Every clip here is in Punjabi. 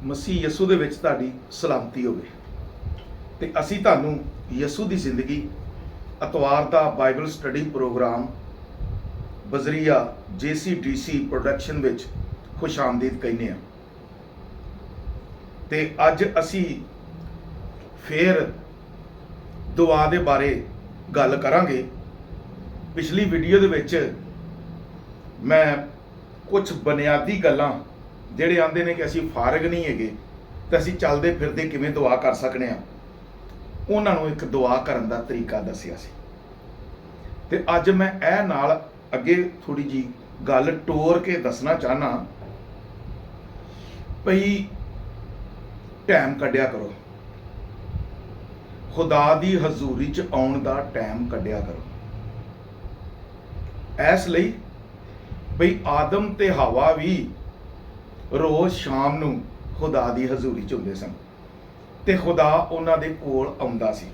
ਮਸੀਹ ਯਸੂ ਦੇ ਵਿੱਚ ਤੁਹਾਡੀ ਸਲਾਮਤੀ ਹੋਵੇ। ਤੇ ਅਸੀਂ ਤੁਹਾਨੂੰ ਯਸੂ ਦੀ ਜ਼ਿੰਦਗੀ ਅਤਵਾਰ ਦਾ ਬਾਈਬਲ ਸਟੱਡੀ ਪ੍ਰੋਗਰਾਮ ਬਜ਼ਰੀਆ JCDC ਪ੍ਰੋਡਕਸ਼ਨ ਵਿੱਚ ਖੁਸ਼ ਆਮਦੀਦ ਕਹਿੰਦੇ ਹਾਂ। ਤੇ ਅੱਜ ਅਸੀਂ ਫੇਰ ਦੁਆ ਦੇ ਬਾਰੇ ਗੱਲ ਕਰਾਂਗੇ। ਪਿਛਲੀ ਵੀਡੀਓ ਦੇ ਵਿੱਚ ਮੈਂ ਕੁਝ ਬੁਨਿਆਦੀ ਗੱਲਾਂ ਜਿਹੜੇ ਆਂਦੇ ਨੇ ਕਿ ਅਸੀਂ ਫਾਰਗ ਨਹੀਂ ਹੈਗੇ ਤੇ ਅਸੀਂ ਚੱਲਦੇ ਫਿਰਦੇ ਕਿਵੇਂ ਦੁਆ ਕਰ ਸਕਨੇ ਆ, ਉਹਨਾਂ ਨੂੰ ਇੱਕ ਦੁਆ ਕਰਨ ਦਾ ਤਰੀਕਾ ਦੱਸਿਆ ਸੀ। ਤੇ ਅੱਜ ਮੈਂ ਇਹ ਨਾਲ ਅੱਗੇ ਥੋੜੀ ਜੀ ਗੱਲ ਟੋਰ ਕੇ ਦੱਸਣਾ ਚਾਹਨਾ ਭਈ ਟਾਈਮ ਕੱਢਿਆ ਕਰੋ, ਖੁਦਾ ਦੀ ਹਜ਼ੂਰੀ 'ਚ ਆਉਣ ਦਾ ਟਾਈਮ ਕੱਢਿਆ ਕਰੋ। ਇਸ ਲਈ ਭਈ ਆਦਮ ਤੇ ਹਵਾ ਵੀ ਰੋਜ਼ ਸ਼ਾਮ ਨੂੰ ਖੁਦਾ ਦੀ ਹਜ਼ੂਰੀ 'ਚ ਹੁੰਦੇ ਸਨ ਤੇ ਖੁਦਾ ਉਹਨਾਂ ਦੇ ਕੋਲ ਆਉਂਦਾ ਸੀ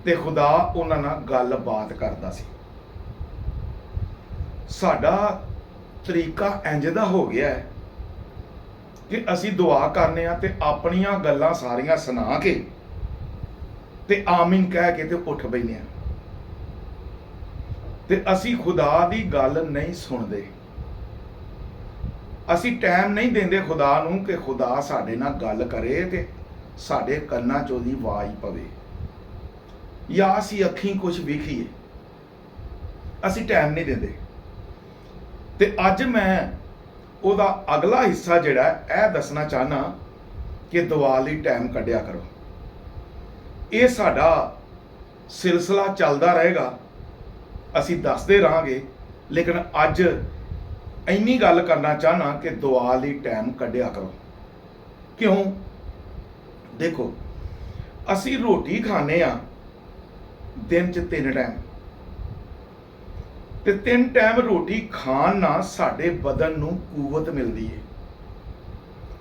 ਤੇ ਖੁਦਾ ਉਹਨਾਂ ਨਾਲ ਗੱਲਬਾਤ ਕਰਦਾ ਸੀ। ਸਾਡਾ ਤਰੀਕਾ ਇੰਜ ਦਾ ਹੋ ਗਿਆ ਹੈ ਕਿ ਅਸੀਂ ਦੁਆ ਕਰਨੇ ਆ ਤੇ ਆਪਣੀਆਂ ਗੱਲਾਂ ਸਾਰੀਆਂ ਸੁਣਾ ਕੇ ਤੇ ਆਮੀਨ ਕਹਿ ਕੇ ਤੇ ਉੱਠ ਬੈਠਨੇ ਆ ਤੇ ਅਸੀਂ ਖੁਦਾ ਦੀ ਗੱਲ ਨਹੀਂ ਸੁਣਦੇ। ਅਸੀਂ ਟਾਈਮ ਨਹੀਂ ਦਿੰਦੇ ਖੁਦਾ ਨੂੰ ਕਿ ਖੁਦਾ ਸਾਡੇ ਨਾਲ ਗੱਲ ਕਰੇ ਤੇ ਸਾਡੇ ਕੰਨਾਂ 'ਚ ਉਹਦੀ ਆਵਾਜ਼ ਪਵੇ ਜਾਂ ਅਸੀਂ ਅੱਖੀਂ ਕੁਝ ਵੇਖੀਏ। ਅਸੀਂ ਟਾਈਮ ਨਹੀਂ ਦਿੰਦੇ। ਤੇ ਅੱਜ ਮੈਂ ਉਹਦਾ ਅਗਲਾ ਹਿੱਸਾ ਜਿਹੜਾ ਇਹ ਦੱਸਣਾ ਚਾਹਨਾ ਕਿ ਦੁਆ ਲਈ ਟਾਈਮ ਕੱਢਿਆ ਕਰੋ। ਇਹ ਸਾਡਾ ਸਿਲਸਿਲਾ ਚੱਲਦਾ ਰਹੇਗਾ, ਅਸੀਂ ਦੱਸਦੇ ਰਹਾਂਗੇ, ਲੇਕਿਨ ਅੱਜ ਇੰਨੀ ਗੱਲ ਕਰਨਾ ਚਾਹਨਾ ਕਿ ਦੁਆ ਲਈ ਟਾਈਮ ਕੱਢਿਆ ਕਰੋ। ਕਿਉਂ? ਦੇਖੋ, ਅਸੀਂ ਰੋਟੀ ਖਾਂਦੇ ਆ ਦਿਨ 'ਚ 3 ਟਾਈਮ ਤੇ 3 ਟਾਈਮ ਰੋਟੀ ਖਾਣ ਨਾਲ ਸਾਡੇ ਬਦਨ ਨੂੰ ਕੂਵਤ ਮਿਲਦੀ ਹੈ,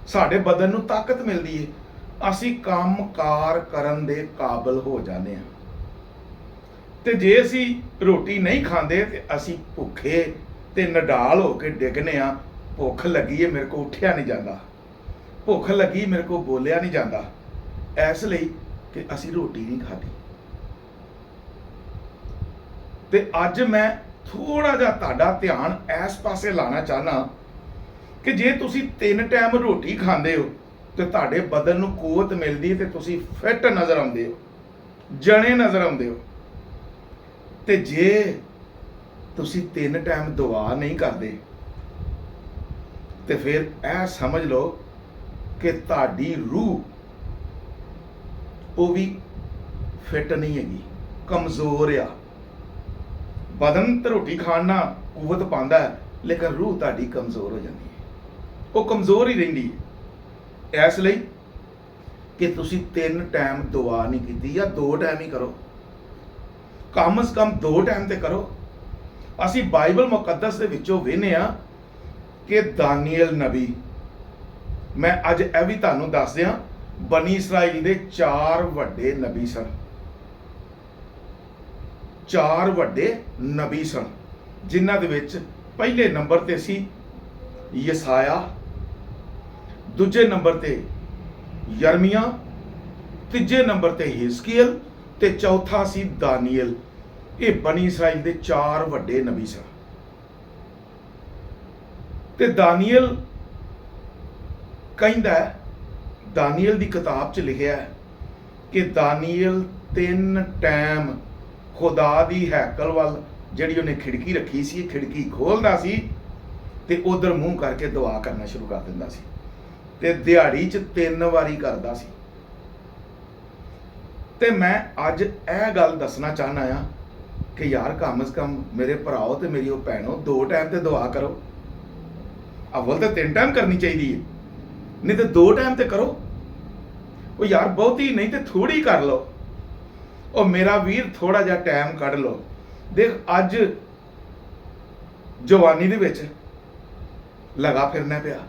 ਸਾਡੇ ਬਦਨ ਨੂੰ ਤਾਕਤ ਮਿਲਦੀ ਹੈ, ਅਸੀਂ ਕੰਮਕਾਰ ਕਰਨ ਦੇ ਕਾਬਲ ਹੋ ਜਾਂਦੇ ਹਾਂ। ਤੇ ਜੇ ਅਸੀਂ ਰੋਟੀ ਨਹੀਂ ਖਾਂਦੇ ਤੇ ਅਸੀਂ ਭੁੱਖੇ ਤੇ ਨਡਾਲ ਹੋ ਕੇ ਡਿੱਗਨੇ ਆ। ਭੁੱਖ ਲੱਗੀ ਹੈ, ਮੇਰੇ ਕੋਲ ਉੱਠਿਆ ਨਹੀਂ ਜਾਂਦਾ, ਭੁੱਖ ਲੱਗੀ ਮੇਰੇ ਕੋਲ ਬੋਲਿਆ ਨਹੀਂ ਜਾਂਦਾ, ਇਸ ਲਈ ਕਿ ਅਸੀਂ ਰੋਟੀ ਨਹੀਂ ਖਾਧੀ। ਤੇ ਅੱਜ ਮੈਂ ਥੋੜਾ ਜਿਹਾ ਤੁਹਾਡਾ ਧਿਆਨ ਇਸ ਪਾਸੇ ਲਾਣਾ ਚਾਹਨਾ ਕਿ ਜੇ ਤੁਸੀਂ 3 ਟਾਈਮ ਰੋਟੀ ਖਾਂਦੇ ਹੋ ਤੇ ਤੁਹਾਡੇ ਬਦਨ ਨੂੰ ਕੂਵਤ ਮਿਲਦੀ ਹੈ ਤੇ ਤੁਸੀਂ ਫਿੱਟ ਨਜ਼ਰ ਆਉਂਦੇ ਹੋ, ਜਣੇ ਨਜ਼ਰ ਆਉਂਦੇ ਹੋ। ਤੇ ਜੇ ਤੁਸੀਂ 3 ਟਾਈਮ ਦੁਆ ਨਹੀਂ ਕਰਦੇ ਤੇ ਫਿਰ ਇਹ ਸਮਝ ਲਓ ਕਿ ਤੁਹਾਡੀ ਰੂਹ ਉਹ ਵੀ ਫਿੱਟ ਨਹੀਂ ਹੈਗੀ, ਕਮਜ਼ੋਰ ਆ। ਬਦਨ ਤੇ ਰੋਟੀ ਖਾਣ ਨਾਲ ਕੂਵਤ ਪਾਉਂਦਾ ਹੈ, ਲੇਕਿਨ ਰੂਹ ਤੁਹਾਡੀ ਕਮਜ਼ੋਰ ਹੋ ਜਾਂਦੀ ਹੈ, ਉਹ ਕਮਜ਼ੋਰ ਹੀ ਰਹਿੰਦੀ ਹੈ। ਇਸ ਲਈ ਕਿ ਤੁਸੀਂ 3 ਟਾਈਮ ਦੁਆ ਨਹੀਂ ਕੀਤੀ ਜਾਂ 2 ਟਾਈਮ ਹੀ ਕਰੋ, ਕਮ ਸੇ ਕਮ 2 ਟਾਈਮ ਤੇ ਕਰੋ। ਅਸੀਂ ਬਾਈਬਲ ਮੁਕੱਦਸ ਦੇ ਵਿੱਚੋਂ ਵੇਖਦੇ ਆ ਕਿ ਦਾਨੀਏਲ ਨਬੀ, ਮੈਂ ਅੱਜ ਇਹ ਵੀ ਤੁਹਾਨੂੰ ਦੱਸ ਦਿਆਂ, ਬਨੀ ਇਸਰਾਈਲ ਦੇ 4 ਵੱਡੇ ਨਬੀ ਸਨ। 4 ਵੱਡੇ ਨਬੀ ਸਨ, ਜਿਨ੍ਹਾਂ ਦੇ ਵਿੱਚ ਪਹਿਲੇ ਨੰਬਰ ਤੇ ਸੀ ਯਸਾਇਆ, ਦੂਜੇ ਨੰਬਰ ਤੇ ਯਰਮੀਆ, ਤੀਜੇ ਨੰਬਰ ਤੇ ਹਿਜ਼ਕੀਏਲ ਤੇ ਚੌਥਾ ਸੀ ਦਾਨੀਏਲ। ਇਹ ਬਨੀ ਇਸਰਾਈਲ ਦੇ 4 ਵੱਡੇ ਨਬੀ ਸਨ। ਤੇ ਦਾਨੀਏਲ ਕਹਿੰਦਾ, ਦਾਨੀਏਲ ਦੀ ਕਿਤਾਬ 'ਚ ਲਿਖਿਆ ਹੈ ਕਿ ਦਾਨੀਏਲ 3 ਟਾਈਮ ਖੁਦਾ ਦੀ ਹੈਕਲ ਵੱਲ, ਜਿਹੜੀ ਉਹਨੇ ਖਿੜਕੀ ਰੱਖੀ ਸੀ, ਖਿੜਕੀ ਖੋਲਦਾ ਸੀ ਤੇ ਉਧਰ ਮੂੰਹ ਕਰਕੇ ਦੁਆ ਕਰਨਾ ਸ਼ੁਰੂ ਕਰ ਦਿੰਦਾ ਸੀ ਤੇ ਦਿਹਾੜੀ 'ਚ 3 ਵਾਰੀ ਕਰਦਾ ਸੀ। ਤੇ ਮੈਂ ਅੱਜ ਇਹ ਗੱਲ ਦੱਸਣਾ ਚਾਹਨਾ ਆ ਕਿ ਯਾਰ ਕਮ ਸੇ ਕਮ ਮੇਰੇ ਭਰਾਓ ਤੇ ਮੇਰੀ ਉਹ ਭੈਣੋ 2 ਟਾਈਮ ਤੇ ਦੁਆ ਕਰੋ। ਅਵਲ ਤਾਂ 3 ਟਾਈਮ ਕਰਨੀ ਚਾਹੀਦੀ ਹੈ, ਨਹੀਂ ਤੇ 2 ਟਾਈਮ ਤੇ ਕਰੋ। ਉਹ ਯਾਰ ਬਹੁਤੀ ਨਹੀਂ ਤੇ ਥੋੜੀ ਕਰ ਲਓ। ਉਹ ਮੇਰਾ ਵੀਰ ਥੋੜਾ ਜਿਹਾ ਟਾਈਮ ਕੱਢ ਲਓ। ਦੇਖ, ਅੱਜ ਜਵਾਨੀ ਦੇ ਵਿੱਚ ਲਗਾ ਫਿਰਨਾ ਪਿਆ,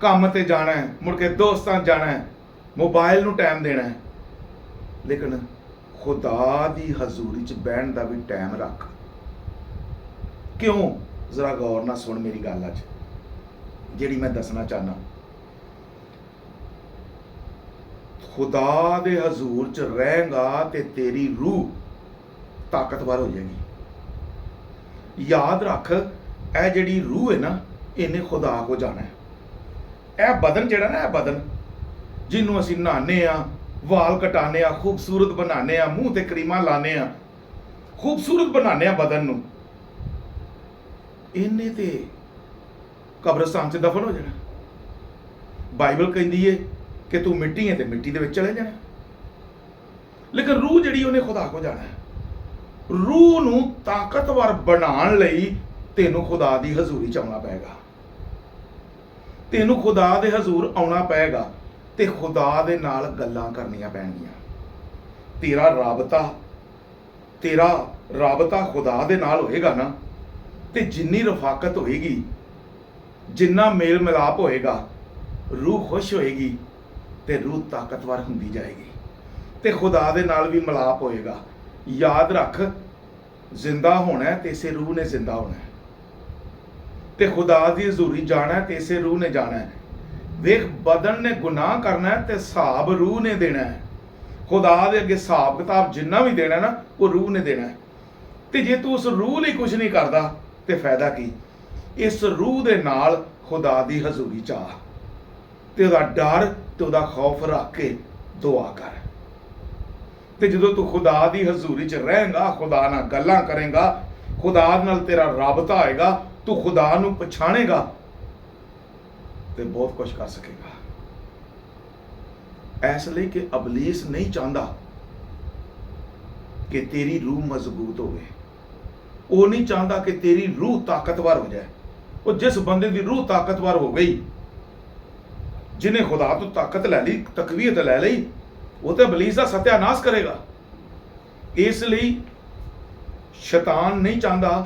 ਕੰਮ ਤੇ ਜਾਣਾ ਹੈ, ਮੁੜ ਕੇ ਦੋਸਤਾਂ ਜਾਣਾ ਹੈ, ਮੋਬਾਈਲ ਨੂੰ ਟਾਈਮ ਦੇਣਾ ਹੈ, ਲੇਕਿਨ ਖੁਦਾ ਦੀ ਹਜ਼ੂਰੀ 'ਚ ਬਹਿਣ ਦਾ ਵੀ ਟਾਈਮ ਰੱਖ। ਕਿਉਂ? ਜ਼ਰਾ ਗੌਰ ਨਾਲ ਸੁਣ ਮੇਰੀ ਗੱਲ। ਅੱਜ ਜਿਹੜੀ ਮੈਂ ਦੱਸਣਾ ਚਾਹਨਾ। ਖੁਦਾ ਦੇ ਹਜ਼ੂਰ ਚ ਰਹੇਗਾ ਤੇ ਤੇਰੀ ਰੂਹ ਤਾਕਤਵਰ ਹੋ ਜਾਏਗੀ। ਯਾਦ ਰੱਖ, ਇਹ ਜਿਹੜੀ ਰੂਹ ਹੈ ਨਾ, ਇਹਨੇ ਖੁਦਾ ਕੋ ਜਾਣਾ ਹੈ। ਇਹ ਬਦਨ ਜਿਹੜਾ ਨਾ, ਇਹ ਬਦਨ ਜਿਹਨੂੰ ਅਸੀਂ ਨਹਾਉਂਦੇ ਆ, ਵਾਲ ਕਟਾਉਂਦੇ ਆ, ਖੂਬਸੂਰਤ ਬਣਾਉਂਦੇ ਆ, ਮੂੰਹ ਤੇ ਕਰੀਮਾਂ ਲਾਉਂਦੇ ਆ, ਖੂਬਸੂਰਤ ਬਣਾਉਂਦੇ ਆ ਬਦਨ ਨੂੰ, ਇਹਨੇ ਤੇ ਕਬਰਸਤਾਨ 'ਚ ਦਫਨ ਹੋ ਜਾਣਾ। ਬਾਈਬਲ ਕਹਿੰਦੀ ਏ ਕਿ ਤੂੰ ਮਿੱਟੀ ਹੈ ਤੇ ਮਿੱਟੀ ਦੇ ਵਿੱਚ ਚਲੇ ਜਾਣਾ। ਲੇਕਿਨ ਰੂਹ ਜਿਹੜੀ, ਉਹਨੇ ਖੁਦਾ ਕੋ ਜਾਣਾ ਹੈ। ਰੂਹ ਨੂੰ ਤਾਕਤਵਰ ਬਣਾਉਣ ਲਈ ਤੈਨੂੰ ਖੁਦਾ ਦੀ ਹਜ਼ੂਰੀ 'ਚ ਆਉਣਾ ਪਏਗਾ। ਤੈਨੂੰ ਖੁਦਾ ਦੇ ਹਜ਼ੂਰ ਆਉਣਾ ਪਏਗਾ ਤੇ ਖੁਦਾ ਦੇ ਨਾਲ ਗੱਲਾਂ ਕਰਨੀਆਂ ਪੈਣਗੀਆਂ। ਤੇਰਾ ਰਾਬਤਾ ਖੁਦਾ ਦੇ ਨਾਲ ਹੋਏਗਾ ਨਾ, ਤੇ ਜਿੰਨੀ ਰਫਾਕਤ ਹੋਏਗੀ, ਜਿੰਨਾ ਮੇਲ ਮਿਲਾਪ ਹੋਏਗਾ, ਰੂਹ ਖੁਸ਼ ਹੋਏਗੀ ਤੇ ਰੂਹ ਤਾਕਤਵਰ ਹੁੰਦੀ ਜਾਏਗੀ ਤੇ ਖੁਦਾ ਦੇ ਨਾਲ ਵੀ ਮਿਲਾਪ ਹੋਏਗਾ। ਯਾਦ ਰੱਖ, ਜ਼ਿੰਦਾ ਹੋਣਾ ਤੇ ਇਸੇ ਰੂਹ ਨੇ ਜ਼ਿੰਦਾ ਹੋਣਾ ਹੈ, ਤੇ ਖੁਦਾ ਦੀ ਹਜ਼ੂਰੀ ਜਾਣਾ ਤੇ ਇਸੇ ਰੂਹ ਨੇ ਜਾਣਾ ਹੈ। ਵੇਖ, ਬਦਨ ਨੇ ਗੁਨਾਹ ਕਰਨਾ ਹੈ ਤੇ ਹਿਸਾਬ ਰੂਹ ਨੇ ਦੇਣਾ ਹੈ। ਖੁਦਾ ਦੇ ਅੱਗੇ ਹਿਸਾਬ ਕਿਤਾਬ ਜਿੰਨਾ ਵੀ ਦੇਣਾ ਨਾ, ਉਹ ਰੂਹ ਨੇ ਦੇਣਾ ਹੈ। ਤੇ ਜੇ ਤੂੰ ਉਸ ਰੂਹ ਲਈ ਕੁਝ ਨਹੀਂ ਕਰਦਾ ਤੇ ਫਾਇਦਾ ਕੀ? ਇਸ ਰੂਹ ਦੇ ਨਾਲ ਖੁਦਾ ਦੀ ਹਜ਼ੂਰੀ ਚ ਆ ਤੇ ਉਹਦਾ ਡਰ ਤੇ ਉਹਦਾ ਖੌਫ ਰੱਖ ਕੇ ਦੁਆ ਕਰ। ਤੇ ਜਦੋਂ ਤੂੰ ਖੁਦਾ ਦੀ ਹਜ਼ੂਰੀ ਚ ਰਹੇਂਗਾ, ਖੁਦਾ ਨਾਲ ਗੱਲਾਂ ਕਰੇਂਗਾ, ਖੁਦਾ ਨਾਲ ਤੇਰਾ ਰਾਬਤਾ ਹੋਏਗਾ, ਤੂੰ ਖੁਦਾ ਨੂੰ ਪਛਾਣੇਗਾ ਤੇ ਬਹੁਤ ਕੁਝ ਕਰ ਸਕੇਗਾ। ਇਸ ਲਈ ਕਿ ਇਬਲੀਸ ਨਹੀਂ ਚਾਹੁੰਦਾ ਕਿ ਤੇਰੀ ਰੂਹ ਮਜ਼ਬੂਤ ਹੋਵੇ। ਉਹ ਨਹੀਂ ਚਾਹੁੰਦਾ ਕਿ ਤੇਰੀ ਰੂਹ ਤਾਕਤਵਰ ਹੋ ਜਾਏ। ਉਹ ਜਿਸ ਬੰਦੇ ਦੀ ਰੂਹ ਤਾਕਤਵਰ ਹੋ ਗਈ, ਜਿਹਨੇ ਖੁਦਾ ਤੋਂ ਤਾਕਤ ਲੈ ਲਈ, ਤਕਵੀਅਤ ਲੈ ਲਈ, ਉਹ ਤੇ ਇਬਲੀਸ ਦਾ ਸਤਿਆਨਾਸ਼ ਕਰੇਗਾ। ਇਸ ਲਈ ਸ਼ੈਤਾਨ ਨਹੀਂ ਚਾਹੁੰਦਾ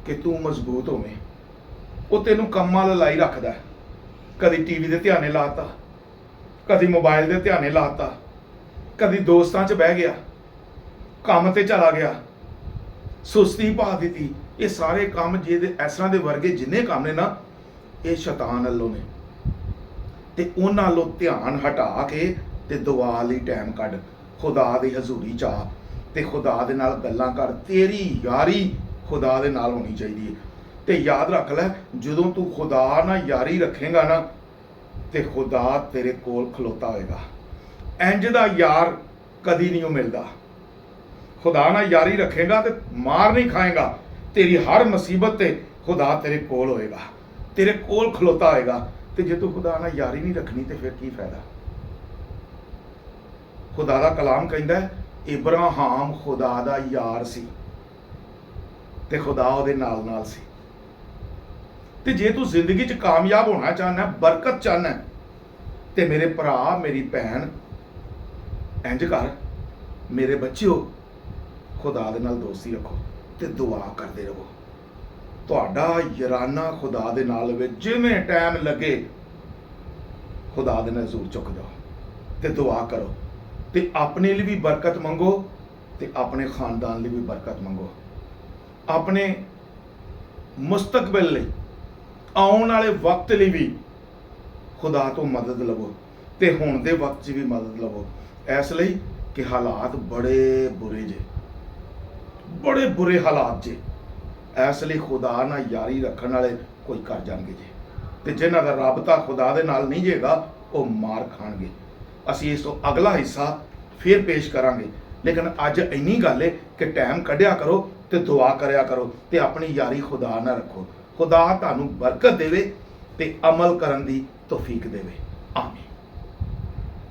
ਕਿ ਤੂੰ ਮਜ਼ਬੂਤ ਹੋਵੇਂ। ਉਹ ਤੈਨੂੰ ਕੰਮਾਂ ਲਾਈ ਰੱਖਦਾ। ਕਦੀ ਟੀਵੀ ਦੇ ਧਿਆਨੇ ਲਾਤਾ, ਕਦੀ ਮੋਬਾਈਲ ਦੇ ਧਿਆਨੇ ਲਾਤਾ, ਕਦੀ ਦੋਸਤਾਂ 'ਚ ਬਹਿ ਗਿਆ, ਕੰਮ ਤੇ ਚਲਾ ਗਿਆ, ਸੁਸਤੀ ਪਾ ਦਿੱਤੀ। ਇਹ ਸਾਰੇ ਕੰਮ ਜਿਹਦੇ ਇਸ ਤਰ੍ਹਾਂ ਦੇ ਵਰਗੇ ਜਿੰਨੇ ਕੰਮ ਨੇ ਨਾ, ਇਹ ਸ਼ੈਤਾਨ ਵੱਲੋਂ ਨੇ। ਤੇ ਉਹਨਾਂ ਵੱਲੋਂ ਧਿਆਨ ਹਟਾ ਕੇ ਤੇ ਦੁਆ ਲਈ ਟਾਈਮ ਕੱਢ, ਖੁਦਾ ਦੀ ਹਜ਼ੂਰੀ 'ਚ ਆ ਤੇ ਖੁਦਾ ਦੇ ਨਾਲ ਗੱਲਾਂ ਕਰ। ਤੇਰੀ ਯਾਰੀ ਖੁਦਾ ਦੇ ਨਾਲ ਹੋਣੀ ਚਾਹੀਦੀ ਹੈ। ਤੇ ਯਾਦ ਰੱਖ ਲੈ, ਜਦੋਂ ਤੂੰ ਖੁਦਾ ਨਾਲ ਯਾਰੀ ਰੱਖੇਗਾ ਨਾ, ਤੇ ਖੁਦਾ ਤੇਰੇ ਕੋਲ ਖਲੋਤਾ ਹੋਏਗਾ। ਇੰਜ ਦਾ ਯਾਰ ਕਦੀ ਨਹੀਂ ਮਿਲਦਾ। ਖੁਦਾ ਨਾਲ ਯਾਰੀ ਰੱਖੇਗਾ ਤੇ ਮਾਰ ਨਹੀਂ ਖਾਏਗਾ। ਤੇਰੀ ਹਰ ਮੁਸੀਬਤ ਤੇ ਖੁਦਾ ਤੇਰੇ ਕੋਲ ਹੋਏਗਾ, ਤੇਰੇ ਕੋਲ ਖਲੋਤਾ ਹੋਏਗਾ। ਤੇ ਜੇ ਤੂੰ ਖੁਦਾ ਨਾਲ ਯਾਰੀ ਨਹੀਂ ਰੱਖਣੀ ਤੇ ਫਿਰ ਕੀ ਫਾਇਦਾ? ਖੁਦਾ ਦਾ ਕਲਾਮ ਕਹਿੰਦਾ ਹੈ, ਇਬਰਾਹਿਮ ਖੁਦਾ ਦਾ ਯਾਰ ਸੀ ਤੇ ਖੁਦਾ ਉਹਦੇ ਨਾਲ ਨਾਲ ਸੀ। ਤੇ ਜੇ ਤੂੰ ਜ਼ਿੰਦਗੀ 'ਚ ਕਾਮਯਾਬ ਹੋਣਾ ਚਾਹੁੰਦਾ, ਬਰਕਤ ਚਾਹੁੰਦਾ, ਤੇ ਮੇਰੇ ਭਰਾ ਮੇਰੀ ਭੈਣ, ਇੰਜ ਕਰ, ਮੇਰੇ ਬੱਚਿਓ, ਖੁਦਾ ਦੇ ਨਾਲ ਦੋਸਤੀ ਰੱਖੋ ਤੇ ਦੁਆ ਕਰਦੇ ਰਹੋ। ਤੁਹਾਡਾ ਯਾਰਾਨਾ ਖੁਦਾ ਦੇ ਨਾਲ ਹੋਵੇ। ਜਿਵੇਂ ਟਾਈਮ ਲੱਗੇ ਖੁਦਾ ਦੇ ਨਾਲ ਜ਼ਰੂਰ ਚੁੱਕ ਜਾਓ ਤੇ ਦੁਆ ਕਰੋ, ਤੇ ਆਪਣੇ ਲਈ ਵੀ ਬਰਕਤ ਮੰਗੋ ਤੇ ਆਪਣੇ ਖਾਨਦਾਨ ਲਈ ਵੀ ਬਰਕਤ ਮੰਗੋ। ਆਪਣੇ ਮੁਸਤਕਬਲ ਲਈ, ਆਉਣ ਵਾਲੇ ਵਕਤ ਲਈ ਵੀ ਖੁਦਾ ਤੋਂ ਮਦਦ ਲਵੋ ਤੇ ਹੁਣ ਦੇ ਵਕਤ 'ਚ ਵੀ ਮਦਦ ਲਵੋ। ਇਸ ਲਈ ਕਿ ਹਾਲਾਤ ਬੜੇ ਬੁਰੇ ਜੇ, ਬੜੇ ਬੁਰੇ ਹਾਲਾਤ ਜੇ। ਇਸ ਲਈ ਖੁਦਾ ਨਾਲ ਯਾਰੀ ਰੱਖਣ ਵਾਲੇ ਕੋਈ ਕਰ ਜਾਣਗੇ ਜੇ, ਤੇ ਜਿਨ੍ਹਾਂ ਦਾ ਰਾਬਤਾ ਖੁਦਾ ਦੇ ਨਾਲ ਨਹੀਂ ਜੇਗਾ, ਉਹ ਮਾਰ ਖਾਣਗੇ। ਅਸੀਂ ਇਸ ਤੋਂ ਅਗਲਾ ਹਿੱਸਾ ਫਿਰ ਪੇਸ਼ ਕਰਾਂਗੇ, ਲੇਕਿਨ ਅੱਜ ਇੰਨੀ ਗੱਲ ਹੈ ਕਿ ਟਾਈਮ ਕੱਢਿਆ ਕਰੋ ਤੇ ਦੁਆ ਕਰਿਆ ਕਰੋ ਤੇ ਆਪਣੀ ਯਾਰੀ ਖੁਦਾ ਨਾਲ ਰੱਖੋ। ਖੁਦਾ ਤੁਹਾਨੂੰ ਬਰਕਤ ਦੇਵੇ ਤੇ ਅਮਲ ਕਰਨ ਦੀ ਤੌਫੀਕ ਦੇਵੇ। ਆਮੀਨ।